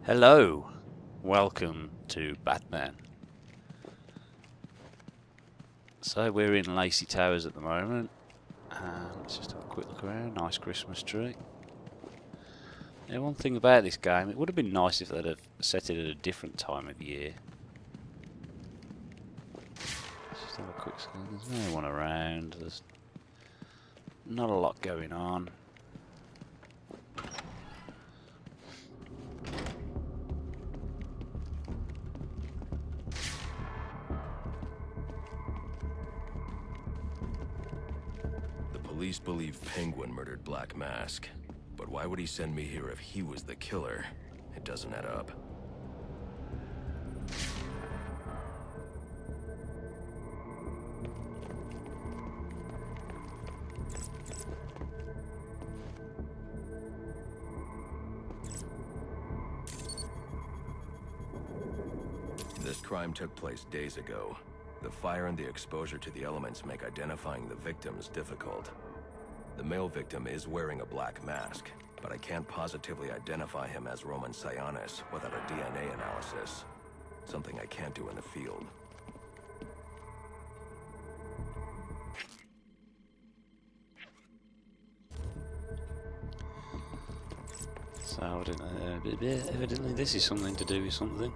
Hello, welcome to Batman. So we're in Lacey Towers at the moment, and let's just have a quick look around. Nice Christmas tree. Now, one thing about this game, it would have been nice if they'd have set it at a different time of year. Let's just have a quick scan. There's no one around. There's not a lot going on. Police believe Penguin murdered Black Mask, but why would he send me here if he was the killer? It doesn't add up. This crime took place days ago. The fire and the exposure to the elements make identifying the victims difficult. The male victim is wearing a black mask, but I can't positively identify him as Roman Sionis without a DNA analysis. Something I can't do in the field. So evidently this is something to do with something.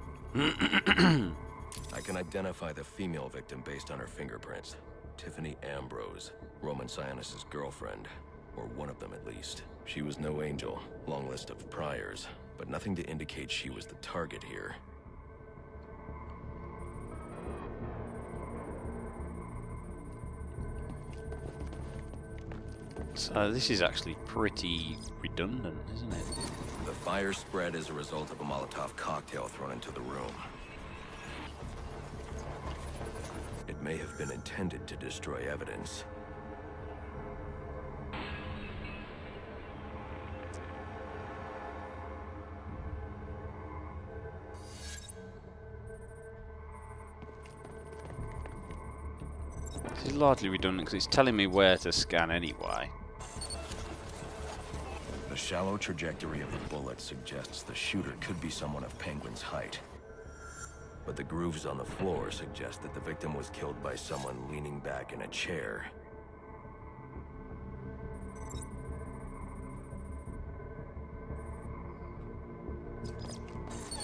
I can identify the female victim based on her fingerprints. Tiffany Ambrose, Roman Sionis' girlfriend, or one of them at least. She was no angel, long list of priors, but nothing to indicate she was the target here. So this is actually pretty redundant, isn't it? The fire spread as a result of a Molotov cocktail thrown into the room. It may have been intended to destroy evidence. This is largely redundant because it's telling me where to scan anyway. The shallow trajectory of the bullet suggests the shooter could be someone of Penguin's height. But the grooves on the floor suggest that the victim was killed by someone leaning back in a chair.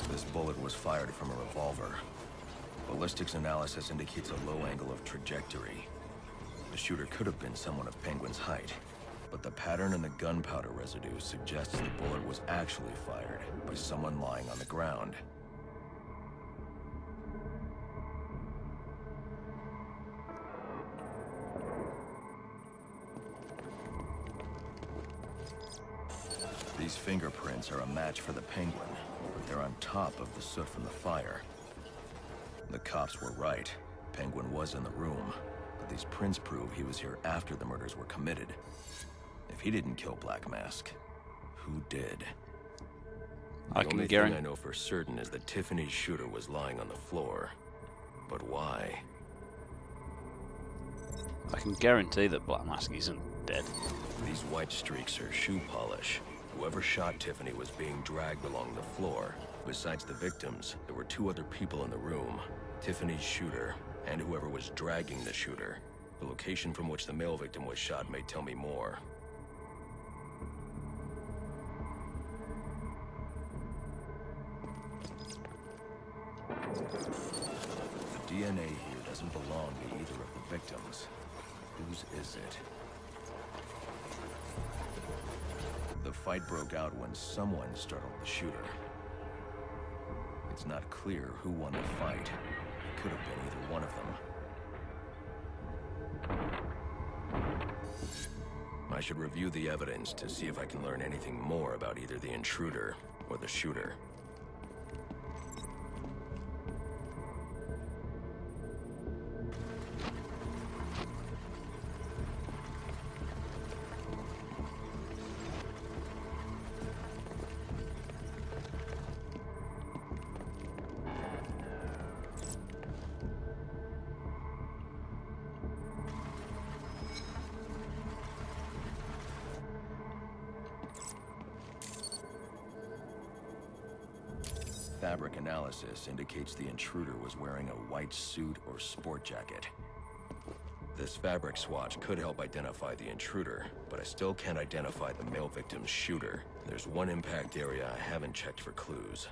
This bullet was fired from a revolver. Ballistics analysis indicates a low angle of trajectory. The shooter could have been someone of Penguin's height, but the pattern in the gunpowder residue suggests the bullet was actually fired by someone lying on the ground. These fingerprints are a match for the Penguin, but they're on top of the soot from the fire. The cops were right. Penguin was in the room, but these prints prove he was here after the murders were committed. If he didn't kill Black Mask, who did? The only thing I know for certain is that Tiffany's shooter was lying on the floor. But why? I can guarantee that Black Mask isn't dead. These white streaks are shoe polish. Whoever shot Tiffany was being dragged along the floor. Besides the victims, there were two other people in the room. Tiffany's shooter, and whoever was dragging the shooter. The location from which the male victim was shot may tell me more. The DNA here doesn't belong to either of the victims. Whose is it? The fight broke out when someone startled the shooter. It's not clear who won the fight. It could have been either one of them. I should review the evidence to see if I can learn anything more about either the intruder or the shooter. fabric analysis indicates the intruder was wearing a white suit or sport jacket. This fabric swatch could help identify the intruder, but I still can't identify the male victim's shooter. There's one impact area I haven't checked for clues.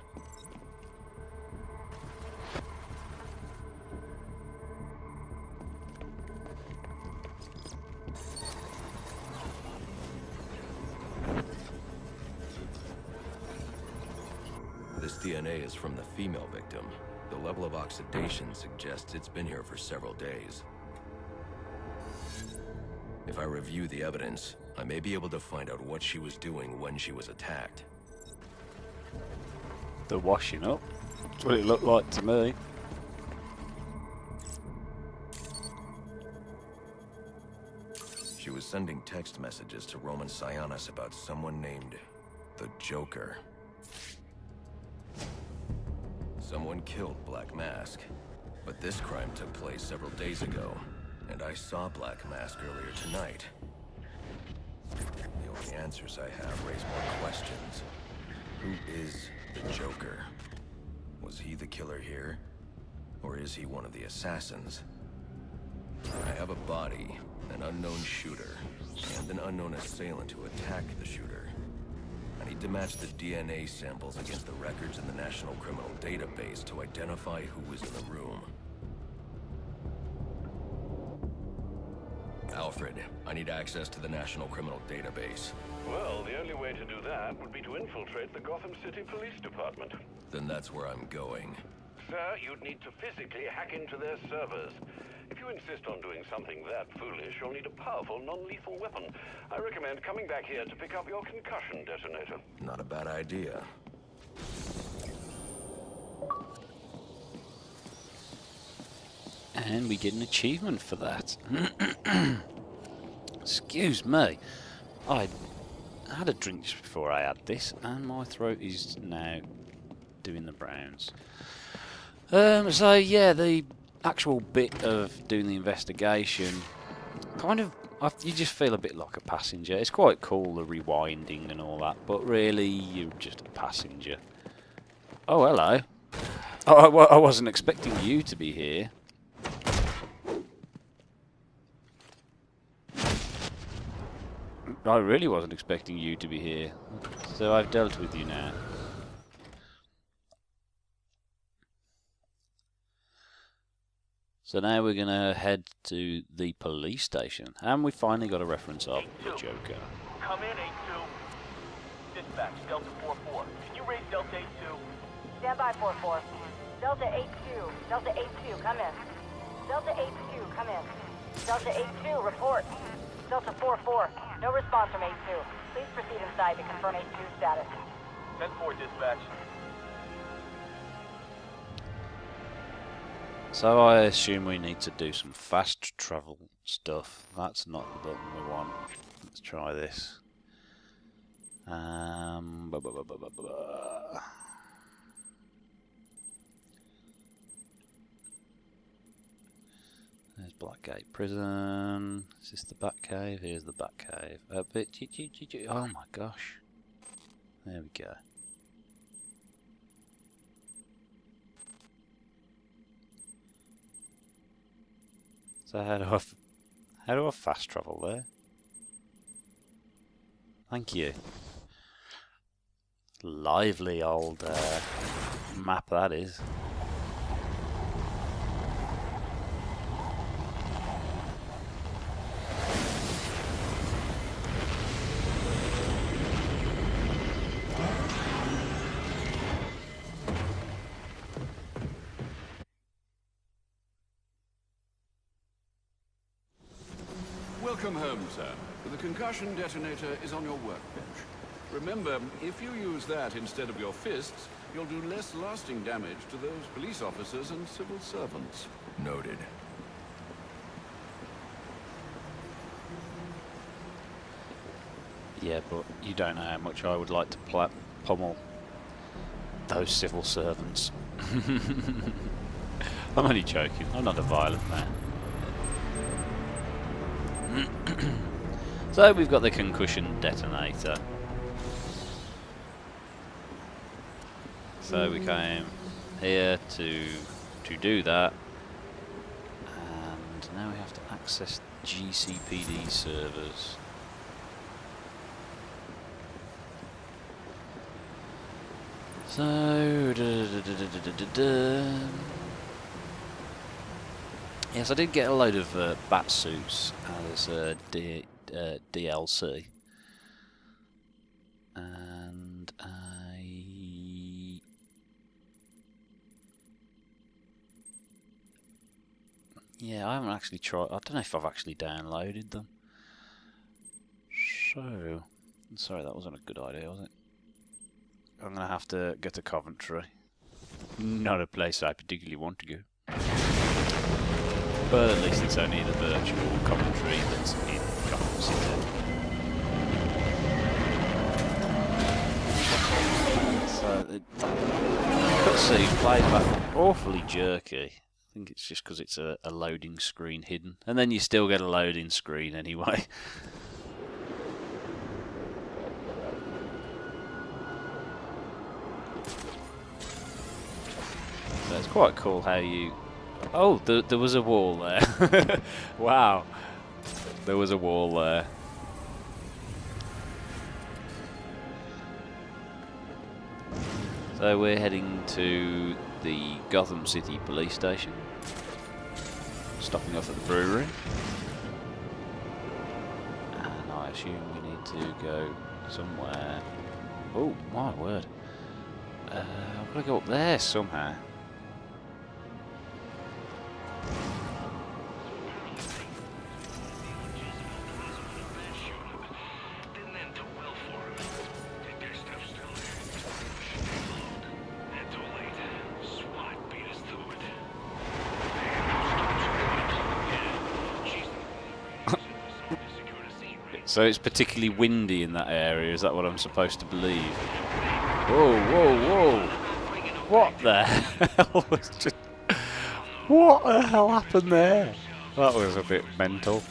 This DNA is from the female victim. The level of oxidation suggests it's been here for several days. If I review the evidence, I may be able to find out what she was doing when she was attacked. The washing up. That's what it looked like to me. She was sending text messages to Roman Sionis about someone named the Joker. Someone killed Black Mask, but this crime took place several days ago, and I saw Black Mask earlier tonight. The only answers I have raise more questions. Who is the Joker? Was he the killer here? Or is he one of the assassins? I have a body, an unknown shooter, and an unknown assailant who attacked the shooter. I need to match the DNA samples against the records in the National Criminal Database to identify who was in the room. Alfred, I need access to the National Criminal Database. Well, the only way to do that would be to infiltrate the Gotham City Police Department. Then that's where I'm going. Sir, you'd need to physically hack into their servers. If you insist on doing something that foolish, you'll need a powerful, non-lethal weapon. I recommend coming back here to pick up your concussion detonator. Not a bad idea. And we get an achievement for that. Excuse me. I had a drink just before I had this, and my throat is now doing the browns. So yeah, the actual bit of doing the investigation, kind of, you just feel a bit like a passenger. It's quite cool, the rewinding and all that, but really, you're just a passenger. Oh, hello. Oh, I wasn't expecting you to be here. I really wasn't expecting you to be here. So I've dealt with you now. So now we're going to head to the police station. And we finally got a reference of the Joker. Come in, 8-2. Dispatch, Delta 4-4. Can you raise Delta 8-2? Stand by, 4-4. Delta 8-2. Delta 8-2, come in. Delta 8-2, come in. Delta 8-2, report. Delta 4-4, no response from 8-2. Please proceed inside to confirm 8-2 status. 10-4, dispatch. So I assume we need to do some fast travel stuff. That's not the button we want. Let's try this. There's Blackgate Prison. Is this the Batcave? Here's the Batcave. Oh my gosh. There we go. So how do I fast travel there? Thank you. Lively old map that is. Welcome home, sir. The concussion detonator is on your workbench. Remember, if you use that instead of your fists, you'll do less lasting damage to those police officers and civil servants. Noted. Yeah, but you don't know how much I would like to pummel those civil servants. I'm only joking. I'm not a violent man. So we've got the concussion detonator. So we came here to do that, and now we have to access GCPD servers. So, yes, I did get a load of bat suits as DLC, and yeah, I haven't actually tried. I don't know if I've actually downloaded them. So, sorry, that wasn't a good idea, was it? I'm going to have to go to Coventry. Not a place I particularly want to go. But at least it's only the virtual Coventry that's in Gotham City. So, the cutscene plays back awfully jerky. I think it's just because it's a loading screen hidden. And then you still get a loading screen anyway. So it's quite cool how you... Oh, there was a wall there. Wow. There was a wall there. So we're heading to the Gotham City Police Station. Stopping off at the brewery. And I assume we need to go somewhere. Oh, my word. I've got to go up there somehow. So it's particularly windy in that area, is that what I'm supposed to believe? Whoa, whoa, whoa! What the hell was just... What the hell happened there? That was a bit mental.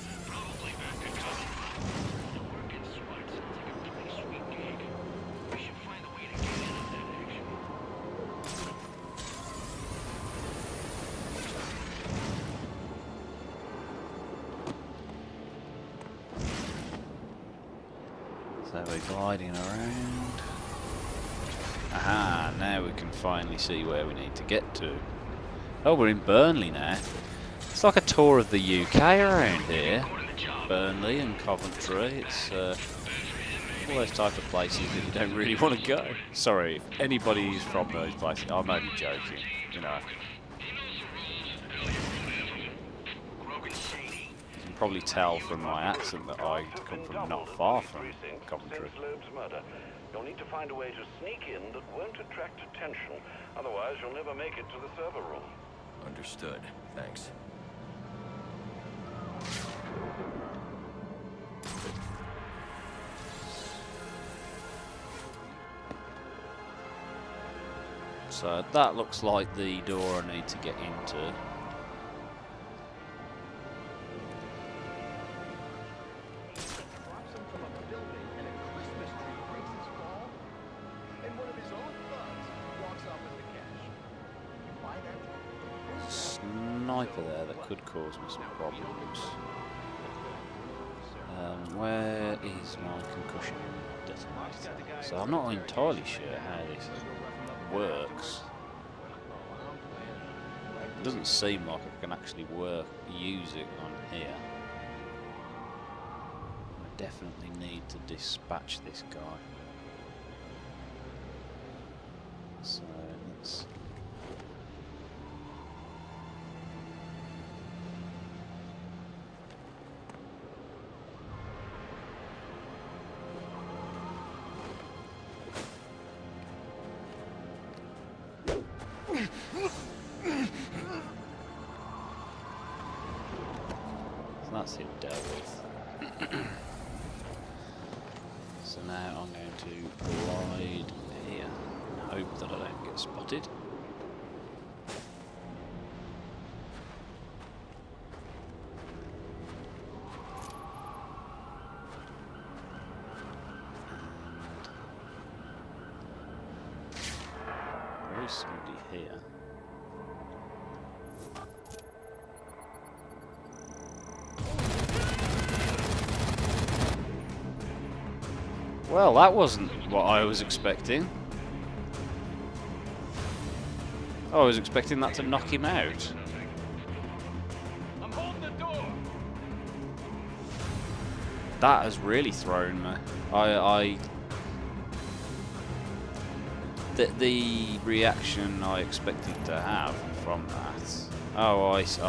So we're gliding around. Aha, now we can finally see where we need to get to. Oh, we're in Burnley now. It's like a tour of the UK around here. Burnley and Coventry. It's all those type of places that you don't really want to go. Sorry, if anybody's from those places, I'm only joking, you know. You can probably tell from my accent that I come from not far from Coventry. You'll need to find a way to sneak in that won't attract attention. Otherwise, you'll never make it to the server room. Understood. Thanks. So that looks like the door I need to get into. Sniper there that could cause me some problems. Where is my concussion detonator? So I'm not entirely sure how this works. It doesn't seem like I can actually use it on here. I definitely need to dispatch this guy. So let's... That's him dealt with. So now I'm going to glide here and hope that I don't get spotted. And is somebody here. Well, that wasn't what I was expecting. I was expecting that to knock him out. I'm holding the door. That has really thrown me. The reaction I expected to have from that. Oh, I see.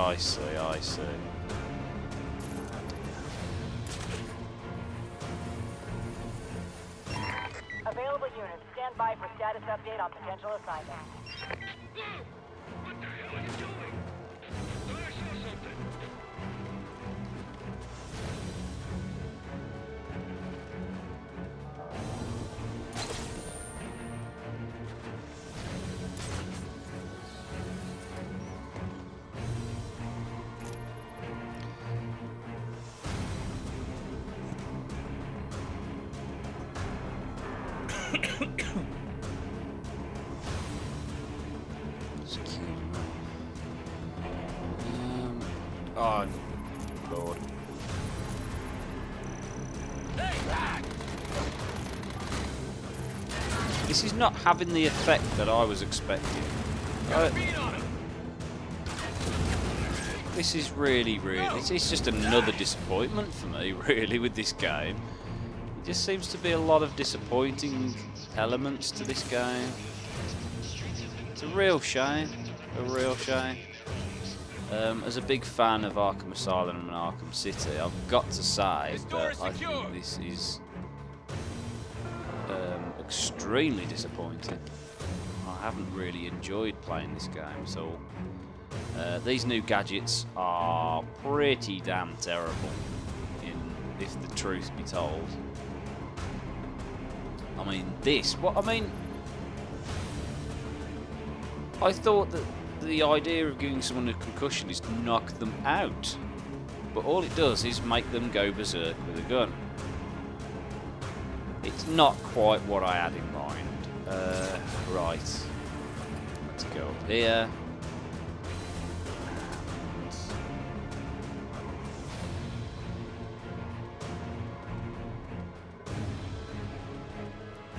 Available units, stand by for status update on potential assignment. What the hell are you doing? I saw something. Oh, Lord. This is not having the effect that I was expecting. This is really, it's just another disappointment for me, really, with this game. It just seems to be a lot of disappointing elements to this game. It's a real shame. A real shame. As a big fan of Arkham Asylum and Arkham City, I've got to say that I think this is extremely disappointing. I haven't really enjoyed playing this game at all. These new gadgets are pretty damn terrible, if the truth be told. I mean, I thought that the idea of giving someone a concussion is to knock them out, but all it does is make them go berserk with a gun. It's not quite what I had in mind. Right, let's go up here.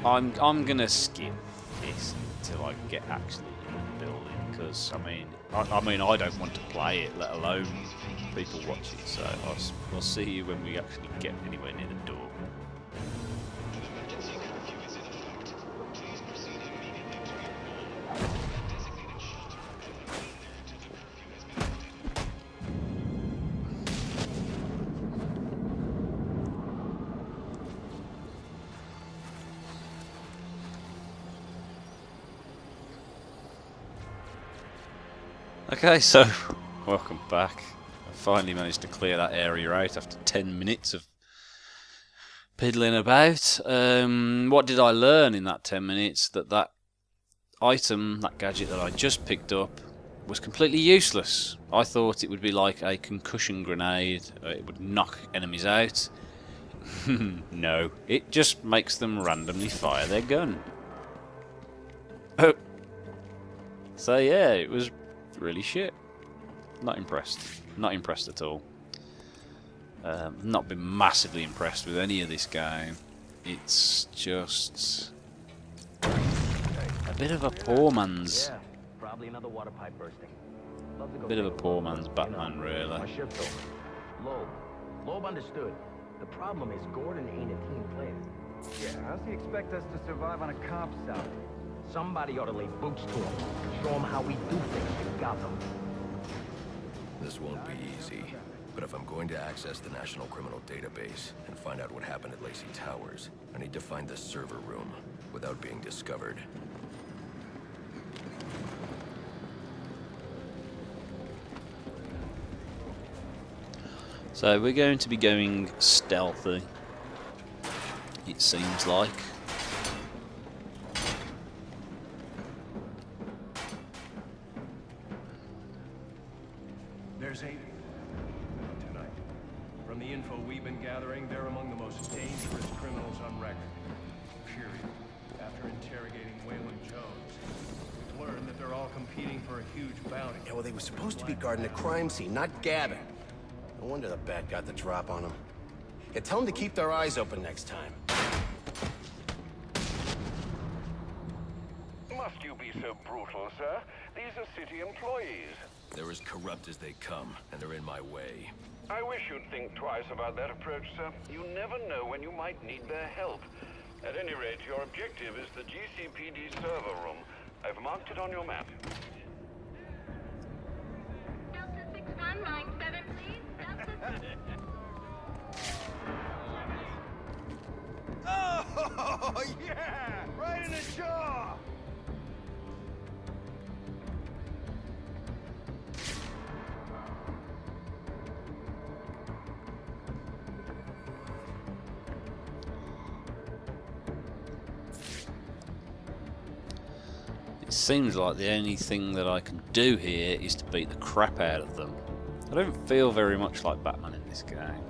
I'm gonna skip this until I get actually in the building, because I mean I don't want to play it, let alone people watch it. So I'll see you when we actually get anywhere near the door. Okay, so welcome back. I finally managed to clear that area out after 10 minutes of piddling about. What did I learn in that 10 minutes? That item, that gadget that I just picked up, was completely useless. I thought it would be like a concussion grenade. It would knock enemies out. No, it just makes them randomly fire their gun. So yeah, it was really shit. Not impressed. Not impressed at all. Not been massively impressed with any of this game. It's just a bit of a poor man's. Yeah, probably another water pipe bursting. Love to go Bit of a take poor look. man's Batman, really. My shift's over. Loeb understood. The problem is Gordon ain't a team player. Yeah, how's he expect us to survive on a cop salary? Somebody ought to lay boots to him. Show him how we do things in Gotham. This won't be easy, but if I'm going to access the National Criminal Database and find out what happened at Lacey Towers, I need to find the server room without being discovered. So we're going to be going stealthy, it seems like. There's 8 tonight. From the info we've been gathering, they're among the most dangerous criminals on record. Period. After interrogating Waylon Jones, learned that they're all competing for a huge bounty. Yeah, well, they were supposed to be guarding the crime scene, not gabbing. No wonder the bat got the drop on them. Yeah, tell them to keep their eyes open next time. Must you be so brutal, sir? These are city employees. They're as corrupt as they come, and they're in my way. I wish you'd think twice about that approach, sir. You never know when you might need their help. At any rate, your objective is the GCPD server room. I've marked it on your map. Delta 61, line 7, please. Oh, yeah! Right in the jaw! It seems like the only thing that I can do here is to beat the crap out of them. I don't feel very much like Batman in this game.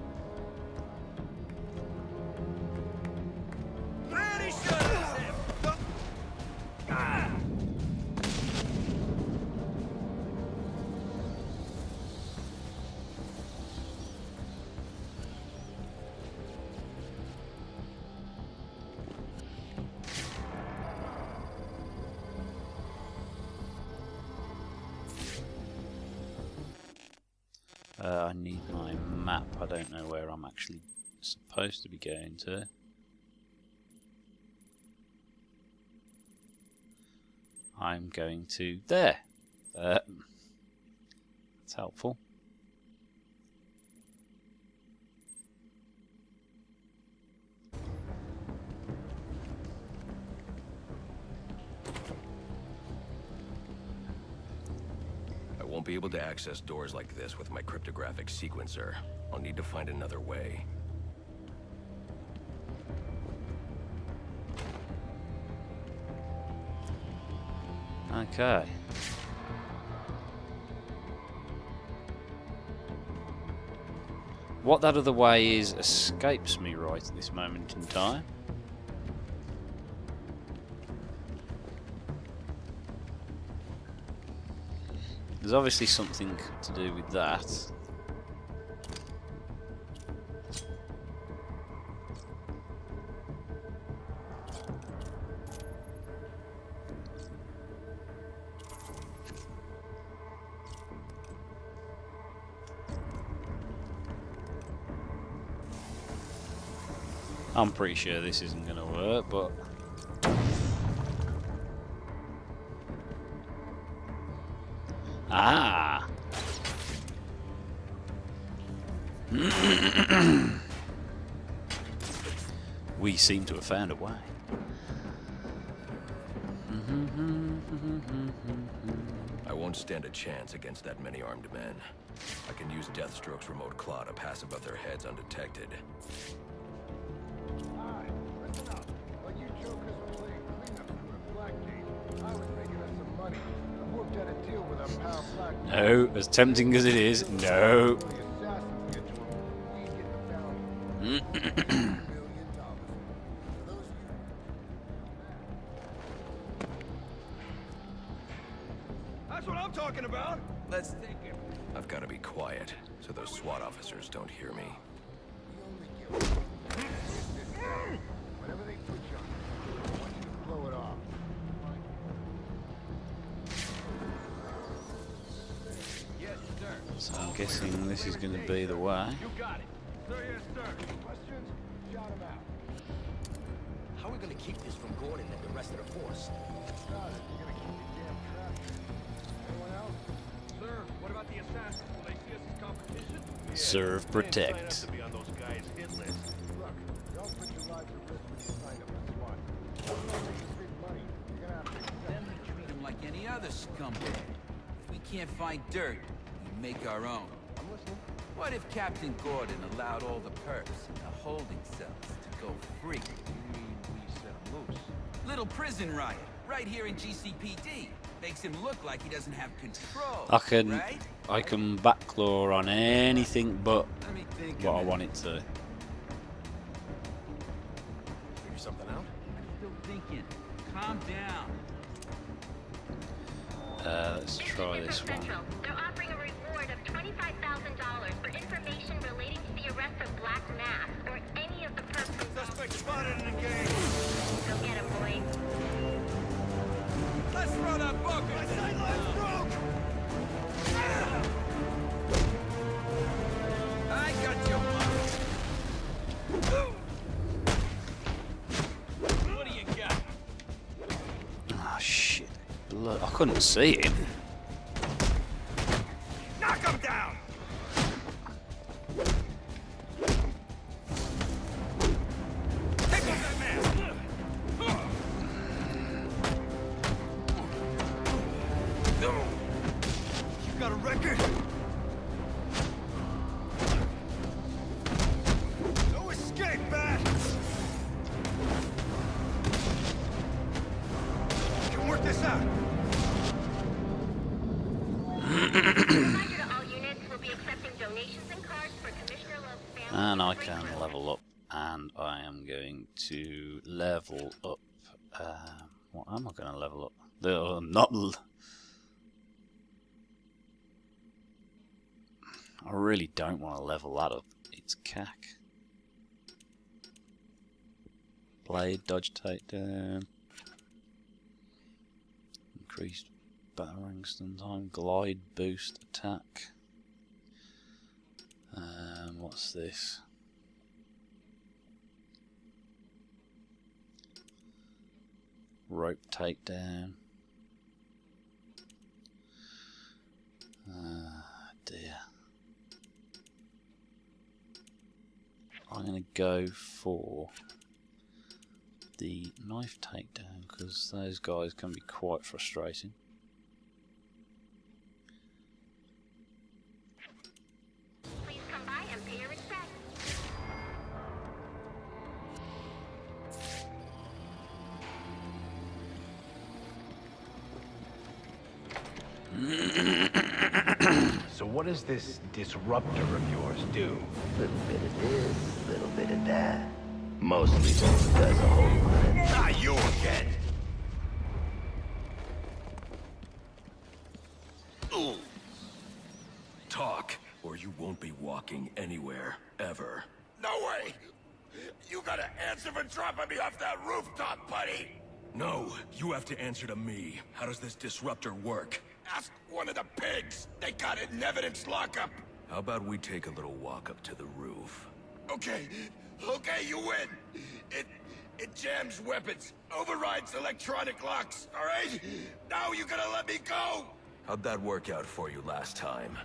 I need my map. I don't know where I'm actually supposed to be going to. I'm going to there. That's helpful. I won't be able to access doors like this with my cryptographic sequencer. I'll need to find another way. Okay. What that other way is escapes me right at this moment in time. There's obviously something to do with that. I'm pretty sure this isn't going to work, but... Ah! We seem to have found a way. I won't stand a chance against that many armed men. I can use Deathstroke's remote claw to pass above their heads undetected. Hi, listen up. While you jokers were playing cleanup crew at Blackgate, I was making us some money. I worked out a deal with our pal Blackgate. No, as tempting as it is, no. The assassins get to him. We get the bounty. $1 million. For those of you... That's what I'm talking about! Let's take it. I've got to be quiet, so those SWAT officers don't hear me. We only give... Whenever they put you on, I want you to blow it off. Yes, sir. So I'm guessing this is going to be the way. You got it. Sir, yes, sir. Questions? Shout them out. How are we gonna keep this from Gordon and the rest of the force? Got it. You're gonna keep your damn trap. Anyone else? Sir, what about the assassins? Will they see us as competition? Serve, protect. To be on those guys' hit list. Look, don't put your lives at risk when you sign up for SWAT. Don't make this big money. You're gonna have to accept Then we treat him like any other scumbag. If we can't find dirt, we make our own. I'm listening. What if Captain Gordon allowed all the perps in the holding cells to go free? You mean we set him loose? Little prison riot, right here in GCPD. Makes him look like he doesn't have control, right? I can backlaw on anything but Let me think what I want it to. Figure something out? I'm still thinking. Calm down. Let's try this one. They're offering a reward of $25,000 for information relating to the arrest of Black Mass or any of the persons. Suspect spotted in the game. Go get him, boy. Let's throw that book. My sideline's broke! I got you. What do you got? Oh shit. Blood. I couldn't see him. Knock him down! Take off that mask! You got a record? No escape, Bat! We can work this out. Reminder to all units, we'll be accepting donations and cards for Commissioner Love's family. And I can level up, and I am going to level up. What am I going to level up? I really don't want to level that up. It's cack. Blade, dodge, takedown. Increased battering stun time, glide, boost, attack. What's this? Rope takedown. Dear. I'm going to go for the knife takedown because those guys can be quite frustrating. Please come by and pay your respects. So what does this disruptor of yours do? Little bit of this, little bit of that. Mostly just does a whole lot. Not you again! Talk, or you won't be walking anywhere, ever. No way! You gotta answer for dropping me off that rooftop, buddy! No, you have to answer to me. How does this disruptor work? Ask one of the pigs! They got it in evidence lockup! How about we take a little walk up to the roof? Okay, you win! It jams weapons, overrides electronic locks, alright? Now you gotta let me go! How'd that work out for you last time?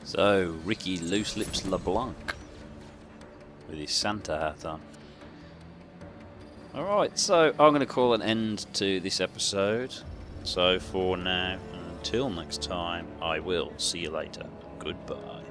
So, Ricky Loose Lips LeBlanc with his Santa hat on. Alright, so I'm going to call an end to this episode. So for now, until next time, I will see you later. Goodbye.